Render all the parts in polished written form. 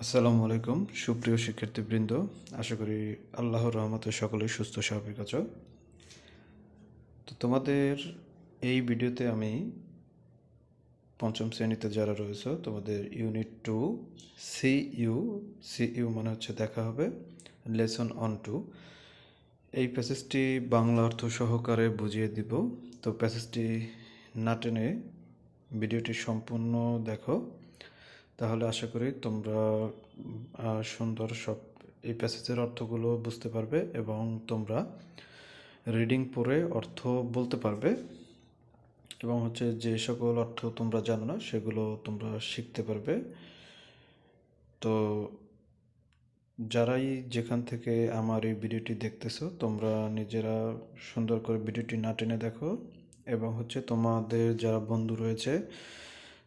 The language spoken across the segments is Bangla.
আসসালামু আলাইকুম সুপ্রিয় শিক্ষার্থীবৃন্দ, আশা করি আল্লাহর রহমতে সকলেই সুস্থ স্বাভাবিক আছো। তো তোমাদের এই ভিডিওতে আমি পঞ্চম শ্রেণীতে যারা রয়েছে তোমাদের ইউনিট 2 সিইউ মানে হচ্ছে দেখা হবে, লেসন অন 2 এই প্যাসেজটি বাংলা অর্থ সহকারে বুঝিয়ে দিব। তো প্যাসেজটি না টেনে ভিডিওটি সম্পূর্ণ দেখো, তাহলে আশা করি তোমরা সুন্দর সব এই প্যাসেজের অর্থগুলো বুঝতে পারবে এবং তোমরা রিডিং পড়ে অর্থ বলতে পারবে এবং হচ্ছে যে সকল অর্থ তোমরা জানো না সেগুলো তোমরা শিখতে পারবে। তো যারাই যেখান থেকে আমার এই ভিডিওটি দেখতেছো তোমরা নিজেরা সুন্দর করে ভিডিওটি না টেনে দেখো এবং হচ্ছে তোমাদের যারা বন্ধু রয়েছে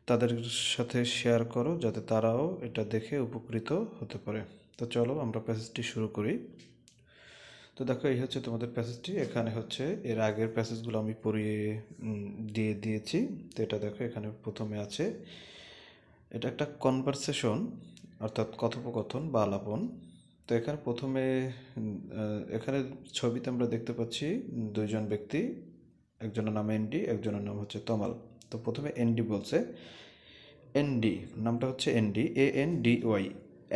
তাদের সাথে শেয়ার করো যাতে তারাও এটা দেখে উপকৃত হতে পারে। তো চলো আমরা প্যাসেজটি শুরু করি। তো দেখো, এই হচ্ছে তোমাদের প্যাসেজটি। এখানে হচ্ছে এর আগের প্যাসেজগুলো আমি পড়িয়ে দিয়েছি। তো এটা দেখো, এখানে প্রথমে আছে, এটা একটা কনভারসেশন অর্থাৎ কথোপকথন বা আলাপন। তো এখানে প্রথমে এখানে ছবিতে আমরা দেখতে পাচ্ছি দুইজন ব্যক্তি, একজনের নাম এনডি, একজনের নাম হচ্ছে তমাল। তো প্রথমে এনডি বলছে, এনডি নামটা হচ্ছে এনডি, ANDY,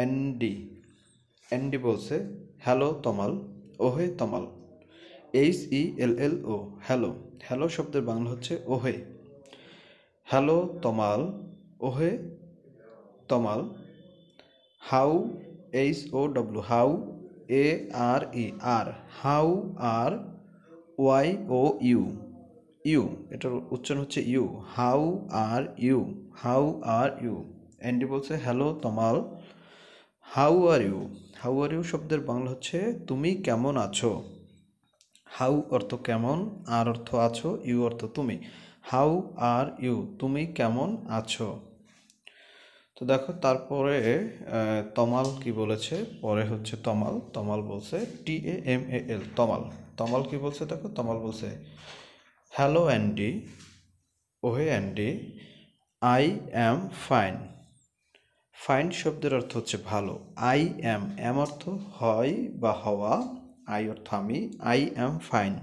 এনডি। এনডি বলছে, হ্যালো তমাল, ওহে তমাল, HELLO, হ্যালো। হ্যালো শব্দের বাংলা হচ্ছে ওহে। হ্যালো তমাল, ওহে Tamal, how, HOW, how, ARE, are, how are, YOU, you, এটার উচ্চারণ হচ্ছে you, how are you, how are you. Andy বলছে, hello Tamal, how are you. How are you শব্দের বাংলা হচ্ছে তুমি কেমন আছো। হাউ অর্থ কেমন, আর অর্থ আছো, ইউ অর্থ তুমি। হাউ আর ইউ, তুমি কেমন আছো। তো দেখো তারপরে তমাল কি বলেছে, পরে হচ্ছে তমাল, তমাল বলছে TAMAL, তমাল। তমাল কি বলছে দেখো, তমাল বলছে, হ্যালো অ্যান্ডি, ওহে Andy, I am fine. Fine শব্দের অর্থ হচ্ছে ভালো। আই অ্যাম অর্থ হয় বা হওয়া, আই অর্থ আমি, আই অ্যাম ফাইন,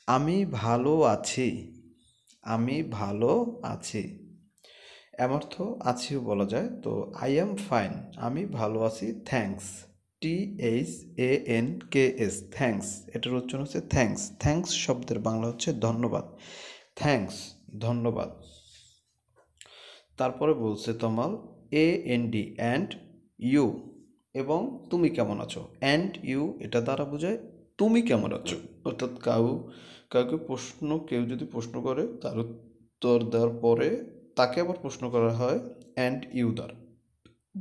আমি ভালো আছি, আমি ভালো আছি। এম অর্থ আছিও বলা যায়। তো আই অ্যাম ফাইন, আমি ভালো আছি, থ্যাঙ্কস, THANKS, থ্যাঙ্কস, এটার উচ্চারণ হচ্ছে থ্যাঙ্কস। থ্যাঙ্কস শব্দের বাংলা হচ্ছে ধন্যবাদ। থ্যাঙ্কস, ধন্যবাদ। তারপরে বলছে তমাল, AND, অ্যান্ড ইউ, এবং তুমি কেমন আছো। অ্যান্ড ইউ এটা দ্বারা বোঝায় তুমি কেমন আছো, অর্থাৎ কেউ যদি প্রশ্ন করে তার উত্তর দেওয়ার পরে তাকে আবার প্রশ্ন করা হয় অ্যান্ড ইউ দ্বারা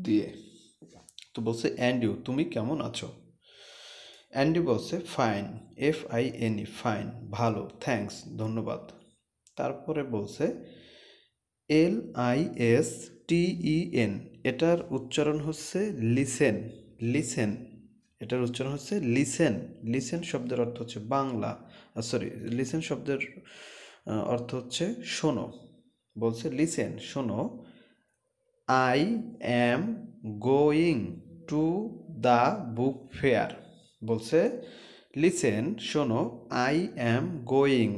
দিয়ে। তো বলছে অ্যান্ড ইউ, তুমি কেমন আছো। অ্যান্ডি বলছে ফাইন, FINE, ফাইন, ভালো, থ্যাঙ্কস, ধন্যবাদ। তারপরে বলছে LISTEN, এটার উচ্চারণ হচ্ছে লিসেন, লিসেন, এটার উচ্চারণ হচ্ছে লিসেন। লিসেন শব্দের অর্থ হচ্ছে বাংলা, লিসেন শব্দের অর্থ হচ্ছে শোনো। বলছে লিসেন, শোনো, I am going to the book fair. বলছে লিসেন, শোনো, আই অ্যাম গোয়িং,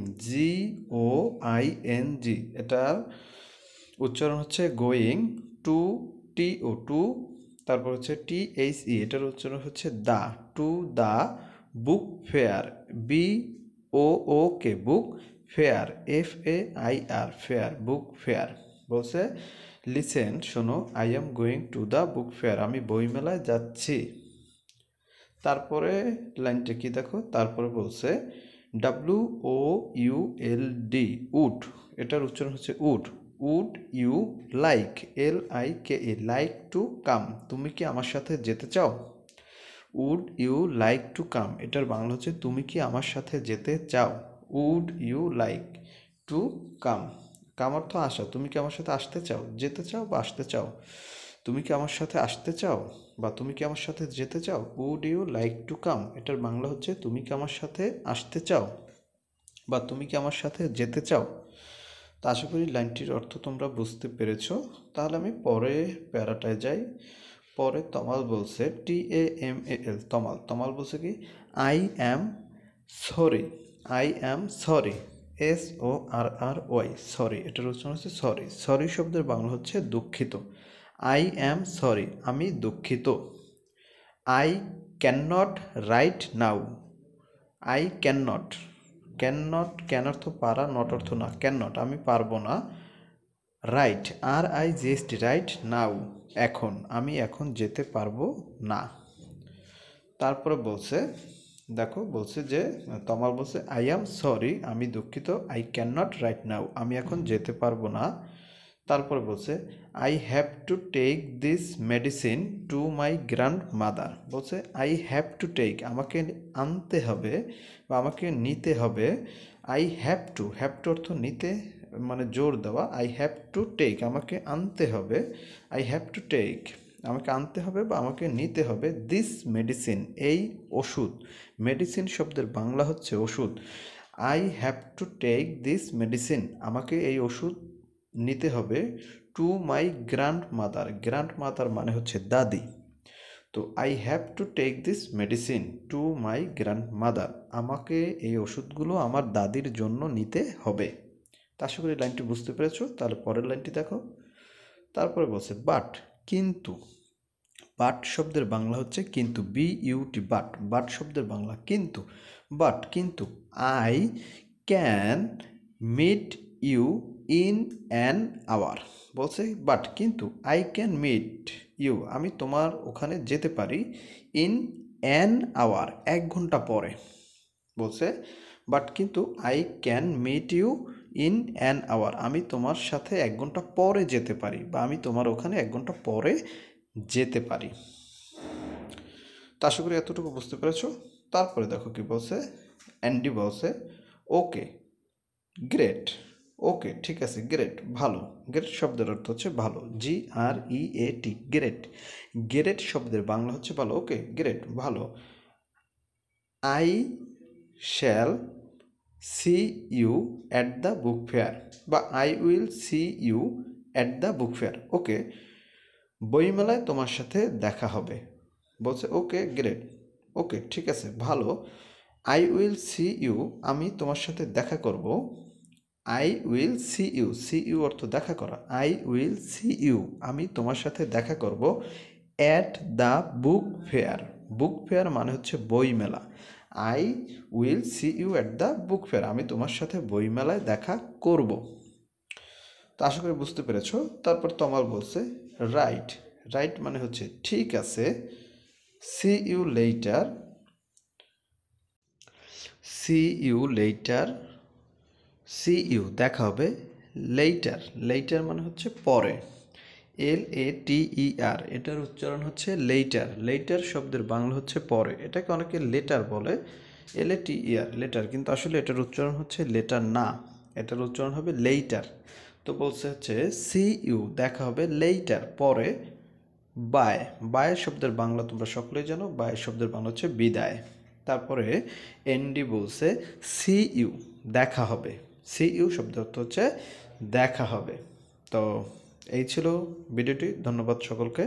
GOING, এটার উচ্চারণ হচ্ছে গোয়িং, টু, তারপর হচ্ছে THE, এটার উচ্চারণ হচ্ছে the, to the book fair, BOOK, book fair, FAIR, fair, book fair. বলছে লিসেন, শোনো, I am going to the book fair, আমি বইমেলায় যাচ্ছি। তারপরে লাইনটা কি দেখো, তারপরে বলছে WOULD, উড, এটার উচ্চারণ হচ্ছে would, would you like, LIKE, like to come, তুমি কি আমার সাথে যেতে চাও। Would you like to come, এটার বাংলা হচ্ছে তুমি কি আমার সাথে যেতে চাও। Would you like to come, come অর্থ আসা, তুমি কি আমার সাথে আসতে চাও, যেতে চাও বা আসতে চাও। তুমি কি আমার সাথে আসতে চাও বা তুমি কি আমার সাথে যেতে চাও। Would you like to come, এটার বাংলা হচ্ছে তুমি কি আমার সাথে আসতে চাও বা তুমি কি আমার সাথে যেতে চাও। তো আশা করি লাইনটির অর্থ তোমরা বুঝতে পেরেছো। তাহলে আমি পরে প্যারাটায় যাই। পরে তমাল বলছে TAMAL, তমাল। তমাল বলছে কি I am sorry, I am sorry, SORRY, sorry. এটার উচ্চারণ হচ্ছে সরি। সরি শব্দের বাংলা হচ্ছে দুঃখিত। আই অ্যাম সরি, আমি দুঃখিত। I can not right now, I can not, can অর্থ পারা, নট অর্থ না, ক্যান নট আমি পারবো না। রাইট, RIGHT, রাইট নাও এখন, আমি এখন যেতে পারবো না। তারপরে বলছে দেখো, বলছে যে তমাল বলছে আই অ্যাম সরি, আমি দুঃখিত। I can not right now, আমি এখন যেতে পারবো না। তারপরে বলছে I have to take this medicine to my grandmother. বলছে আই হ্যাভ টু টেক, আমাকে আনতে হবে বা আমাকে নিতে হবে। আই হ্যাভ টু অর্থ নিতে, মানে জোর দেওয়া। আই হ্যাভ টু টেক, আমাকে আনতে হবে। আই হ্যাভ টু টেক, আমাকে আনতে হবে বা আমাকে নিতে হবে। দিস মেডিসিন, এই ওষুধ। মেডিসিন শব্দের বাংলা হচ্ছে ওষুধ। I have to take this medicine, আমাকে এই ওষুধ নিতে হবে। To my grandmother, grandmother মানে হচ্ছে দাদি। তো I have to take this medicine to my grandmother, আমাকে এই ওষুধগুলো আমার দাদির জন্য নিতে হবে। তা আশা করি লাইনটি বুঝতে পেরেছো। তাহলে পরের লাইনটি দেখো। তারপরে বলছে বাট, কিন্তু। বাট শব্দের বাংলা হচ্ছে কিন্তু, BUT, বাট। বাট শব্দের বাংলা কিন্তু। বাট কিন্তু, I can meet you in an hour. বলছে বাট কিন্তু, আই ক্যান মিট ইউ, আমি তোমার ওখানে যেতে পারি। ইন অ্যান আওয়ার, 1 ঘন্টা পরে। বলছে বাট কিন্তু, I can meet you in an hour, আমি তোমার সাথে 1 ঘন্টা পরে যেতে পারি, বা আমি তোমার ওখানে 1 ঘন্টা পরে যেতে পারি। তা আশা করি এতটুকু বুঝতে পেরেছ। তারপরে দেখো কি বলছে, অ্যান্ডি বলছে ওকে গ্রেট, ওকে ঠিক আছে, গ্রেট ভালো। গ্রেট শব্দের অর্থ হচ্ছে ভালো, GREAT, গ্রেট। গ্রেট শব্দের বাংলা হচ্ছে ভালো। ওকে গ্রেট ভালো। I shall see you at the book fair, বা I will see you at the book fair. Okay, বইমেলায় তোমার সাথে দেখা হবে। বলছে ওকে গ্রেট, ওকে ঠিক আছে ভালো। আই উইল সি ইউ, আমি তোমার সাথে দেখা করব। I will see you, see you অর্থ দেখা করা। আই উইল সি ইউ, আমি তোমার সাথে দেখা করব। At the book fair, book fair মানে হচ্ছে বইমেলা। I will see you at the book fair, আমি তোমার সাথে বইমেলায় দেখা করব। তো আশা করি বুঝতে পেরেছ। তারপর তমাল বলছে রাইট, রাইট মানে হচ্ছে ঠিক আছে। See you later, see you later, see you দেখা হবে। লেটার, লেটার মানে হচ্ছে পরে। LATER, এটার উচ্চারণ হচ্ছে লেটার। লেটার শব্দের বাংলা হচ্ছে পরে। এটাকে অনেকে লেটার বলে, LATER, লেটার, কিন্তু আসলে এটার উচ্চারণ হচ্ছে লেটার না, এটার উচ্চারণ হবে লেটার। তো বলছে হচ্ছে সি ইউ দেখা হবে লেটার পরে। বাই, বাই শব্দের বাংলা তোমরা সকলেই জানো, বাই শব্দের বাংলা হচ্ছে বিদায়। তারপরে এনডি বলছে সি ইউ দেখা হবে। সি ইউ শব্দের অর্থ হচ্ছে দেখা হবে। তো এই ছিল ভিডিওটি, ধন্যবাদ সকলকে।